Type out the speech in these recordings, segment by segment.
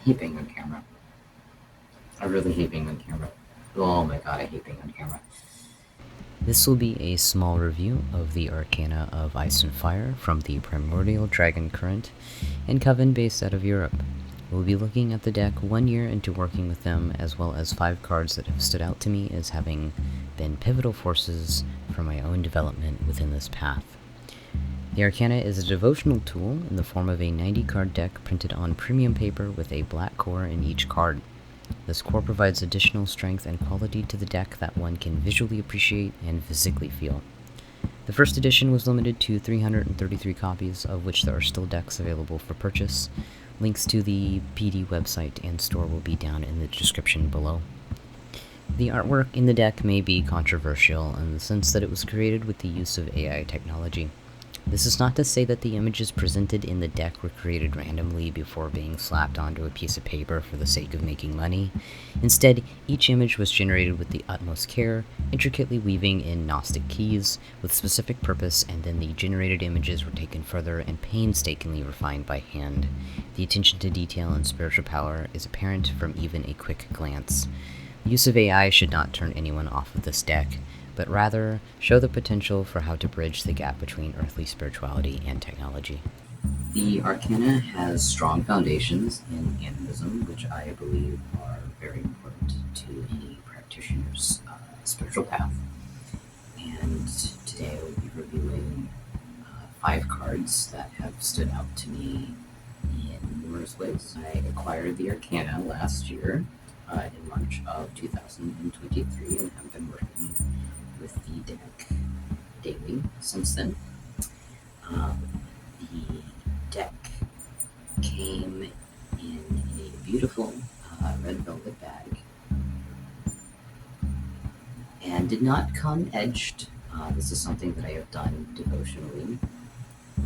hate being on camera. I really hate being on camera. Oh my god, I hate being on camera. This will be a small review of the Arcana of Ice and Fire from the Primordial Dragon current and Coven based out of Europe. We'll be looking at the deck 1 year into working with them, as well as 5 cards that have stood out to me as having been pivotal forces for my own development within this path. The Arcana is a devotional tool in the form of a 90-card deck printed on premium paper with a black core in each card. This core provides additional strength and quality to the deck that one can visually appreciate and physically feel. The first edition was limited to 333 copies, of which there are still decks available for purchase. Links to the PD website and store will be down in the description below. The artwork in the deck may be controversial in the sense that it was created with the use of AI technology. This is not to say that the images presented in the deck were created randomly before being slapped onto a piece of paper for the sake of making money. Instead, each image was generated with the utmost care, intricately weaving in Gnostic keys with specific purpose, and then the generated images were taken further and painstakingly refined by hand. The attention to detail and spiritual power is apparent from even a quick glance. The use of AI should not turn anyone off of this deck, but rather show the potential for how to bridge the gap between earthly spirituality and technology. The Arcana has strong foundations in animism, which I believe are very important to any practitioner's spiritual path. And today I will be reviewing 5 cards that have stood out to me in numerous ways. I acquired the Arcana last year in March of 2023 and have been working with the deck daily since then. The deck came in a beautiful red velvet bag and did not come edged. This is something that I have done devotionally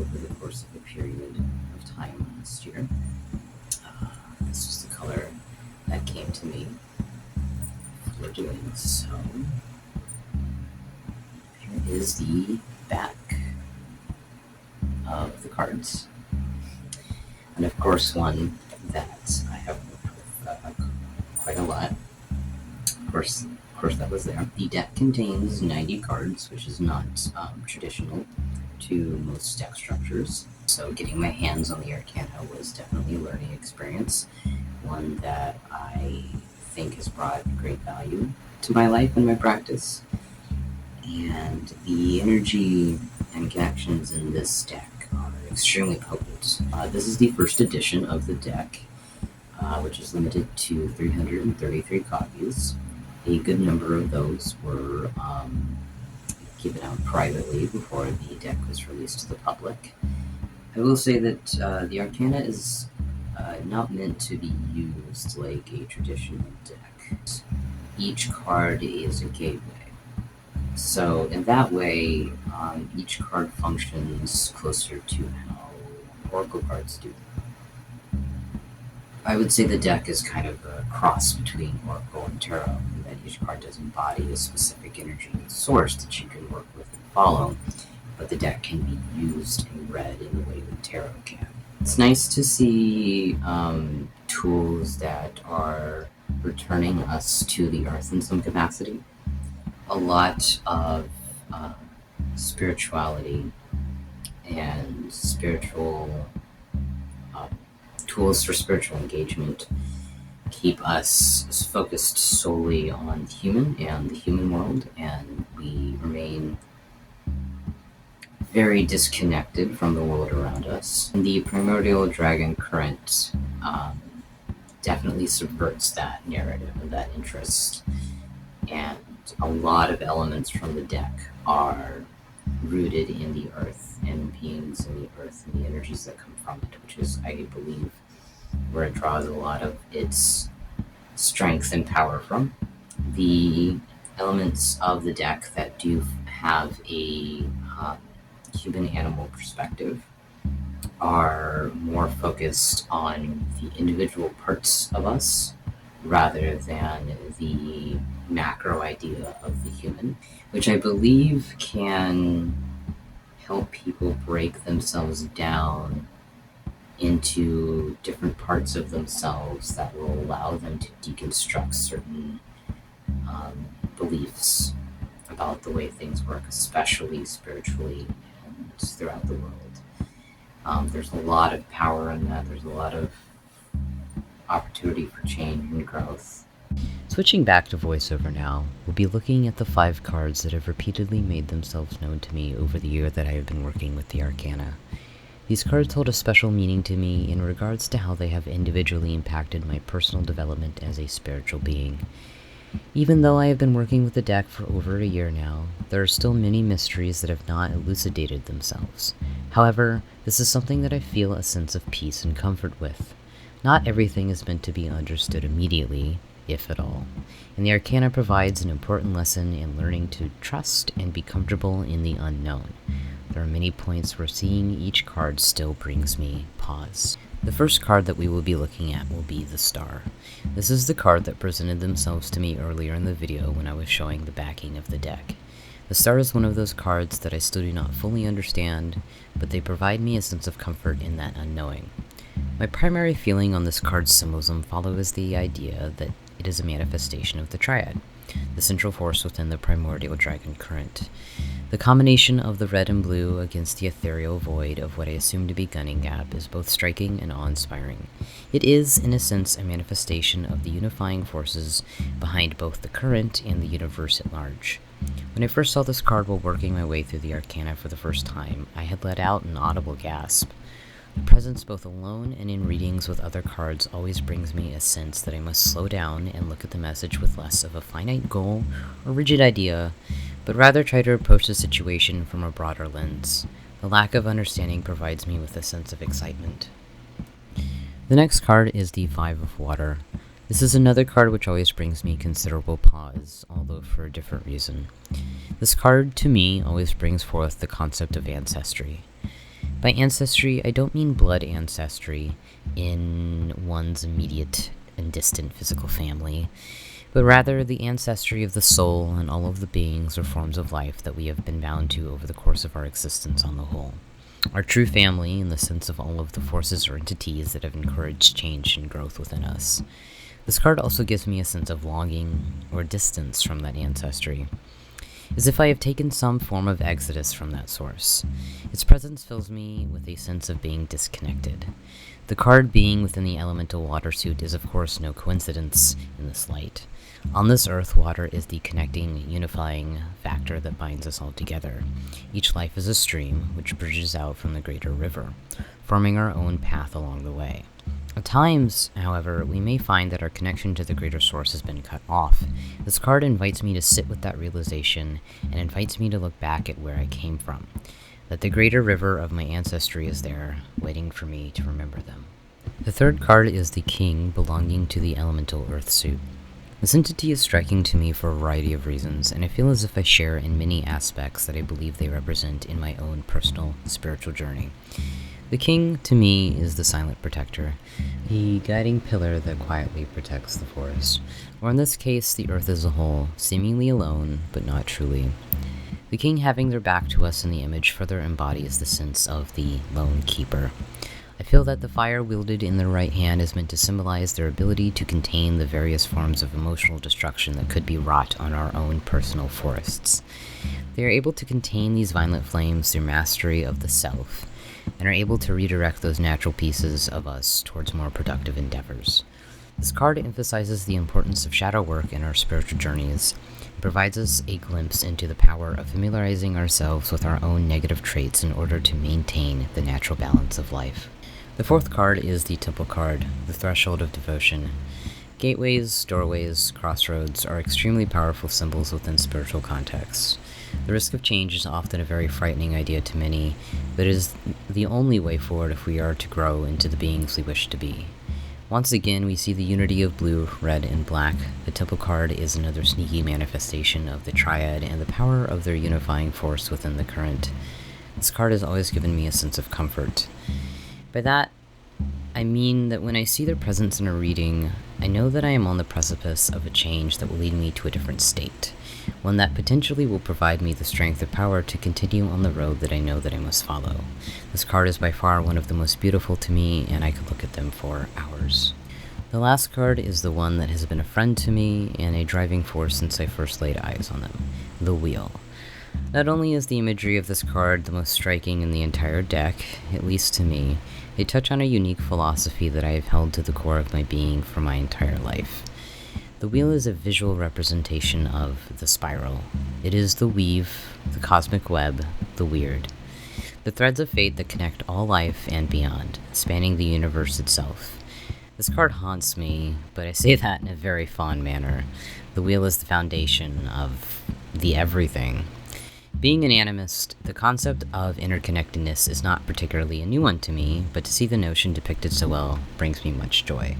over the course of a period of time last year. This was the color that came to me for doing so. Here is the back of the cards, and of course one that I have worked with quite a lot. Of course that was there. The deck contains 90 cards, which is not traditional to most deck structures. So getting my hands on the Arcana was definitely a learning experience, one that I think has brought great value to my life and my practice. And the energy and connections in this deck are extremely potent. This is the first edition of the deck, which is limited to 333 copies. A good number of those were given out privately before the deck was released to the public. I will say that the Arcana is not meant to be used like a traditional deck. Each card is a gateway. So in that way, each card functions closer to how Oracle cards do. I would say the deck is kind of a cross between Oracle and Tarot, in that each card does embody a specific energy source that you can work with and follow, but the deck can be used and read in the way that Tarot can. It's nice to see tools that are returning us to the earth in some capacity. A lot of spirituality and spiritual tools for spiritual engagement keep us focused solely on the human and the human world, and we remain very disconnected from the world around us. And the Primordial Dragon current definitely subverts that narrative and that interest, and a lot of elements from the deck are rooted in the earth and beings in the earth and the energies that come from it, which is, I believe, where it draws a lot of its strength and power from. The elements of the deck that do have a human-animal perspective are more focused on the individual parts of us rather than the macro idea of the human, which I believe can help people break themselves down into different parts of themselves that will allow them to deconstruct certain beliefs about the way things work, especially spiritually and throughout the world. There's a lot of power in that. There's a lot of opportunity for change and growth. Switching back to voiceover now, we'll be looking at the 5 cards that have repeatedly made themselves known to me over the year that I have been working with the Arcana. These cards hold a special meaning to me in regards to how they have individually impacted my personal development as a spiritual being. Even though I have been working with the deck for over a year now, there are still many mysteries that have not elucidated themselves. However, this is something that I feel a sense of peace and comfort with. Not everything is meant to be understood immediately, if at all, and the Arcana provides an important lesson in learning to trust and be comfortable in the unknown. There are many points where seeing each card still brings me pause. The first card that we will be looking at will be the Star. This is the card that presented themselves to me earlier in the video when I was showing the backing of the deck. The Star is one of those cards that I still do not fully understand, but they provide me a sense of comfort in that unknowing. My primary feeling on this card's symbolism follows the idea that it is a manifestation of the Triad, the central force within the Primordial Dragon current. The combination of the red and blue against the ethereal void of what I assume to be Gunning Gap is both striking and awe-inspiring. It is, in a sense, a manifestation of the unifying forces behind both the current and the universe at large. When I first saw this card while working my way through the Arcana for the first time, I had let out an audible gasp. The presence both alone and in readings with other cards always brings me a sense that I must slow down and look at the message with less of a finite goal or rigid idea, but rather try to approach the situation from a broader lens. The lack of understanding provides me with a sense of excitement. The next card is the 5 of Water. This is another card which always brings me considerable pause, although for a different reason. This card, to me, always brings forth the concept of ancestry. By ancestry, I don't mean blood ancestry in one's immediate and distant physical family, but rather the ancestry of the soul and all of the beings or forms of life that we have been bound to over the course of our existence on the whole. Our true family in the sense of all of the forces or entities that have encouraged change and growth within us. This card also gives me a sense of longing or distance from that ancestry, as if I have taken some form of exodus from that source. Its presence fills me with a sense of being disconnected. The card being within the elemental water suit is of course no coincidence in this light. On this earth, water is the connecting, unifying factor that binds us all together. Each life is a stream which bridges out from the greater river, forming our own path along the way. At times, however, we may find that our connection to the greater source has been cut off. This card invites me to sit with that realization and invites me to look back at where I came from, that the greater river of my ancestry is there, waiting for me to remember them. The third card is the King, belonging to the elemental earth suit. This entity is striking to me for a variety of reasons, and I feel as if I share in many aspects that I believe they represent in my own personal spiritual journey. The King, to me, is the silent protector, the guiding pillar that quietly protects the forest, or in this case, the earth as a whole, seemingly alone, but not truly. The King having their back to us in the image further embodies the sense of the lone keeper. I feel that the fire wielded in their right hand is meant to symbolize their ability to contain the various forms of emotional destruction that could be wrought on our own personal forests. They are able to contain these violent flames through mastery of the self, and are able to redirect those natural pieces of us towards more productive endeavors. This card emphasizes the importance of shadow work in our spiritual journeys, and provides us a glimpse into the power of familiarizing ourselves with our own negative traits in order to maintain the natural balance of life. The fourth card is the Temple card, the Threshold of Devotion. Gateways, doorways, crossroads are extremely powerful symbols within spiritual contexts. The risk of change is often a very frightening idea to many, but it is the only way forward if we are to grow into the beings we wish to be. Once again, we see the unity of blue, red, and black. The Temple card is another sneaky manifestation of the Triad and the power of their unifying force within the current. This card has always given me a sense of comfort. By that, I mean that when I see their presence in a reading, I know that I am on the precipice of a change that will lead me to a different state. one that potentially will provide me the strength and power to continue on the road that I know that I must follow. This card is by far one of the most beautiful to me, and I could look at them for hours. The last card is the one that has been a friend to me and a driving force since I first laid eyes on them, the Wheel. Not only is the imagery of this card the most striking in the entire deck, at least to me, they touch on a unique philosophy that I have held to the core of my being for my entire life. The Wheel is a visual representation of the spiral. It is the weave, the cosmic web, the weird. The threads of fate that connect all life and beyond, spanning the universe itself. This card haunts me, but I say that in a very fond manner. The Wheel is the foundation of the everything. Being an animist, the concept of interconnectedness is not particularly a new one to me, but to see the notion depicted so well brings me much joy.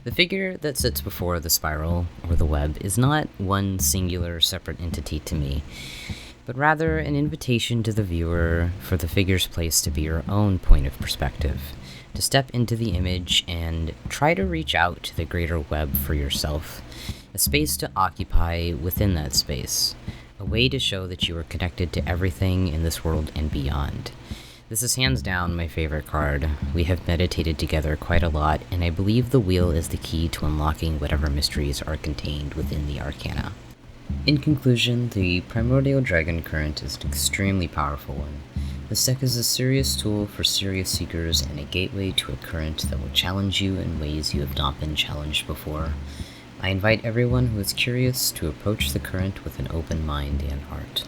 The figure that sits before the spiral, or the web, is not one singular separate entity to me, but rather an invitation to the viewer for the figure's place to be your own point of perspective, to step into the image and try to reach out to the greater web for yourself, a space to occupy within that space, a way to show that you are connected to everything in this world and beyond. This is hands down my favorite card. We have meditated together quite a lot, and I believe the Wheel is the key to unlocking whatever mysteries are contained within the Arcana. In conclusion, the Primordial Dragon current is an extremely powerful one. This deck is a serious tool for serious seekers and a gateway to a current that will challenge you in ways you have not been challenged before. I invite everyone who is curious to approach the current with an open mind and heart.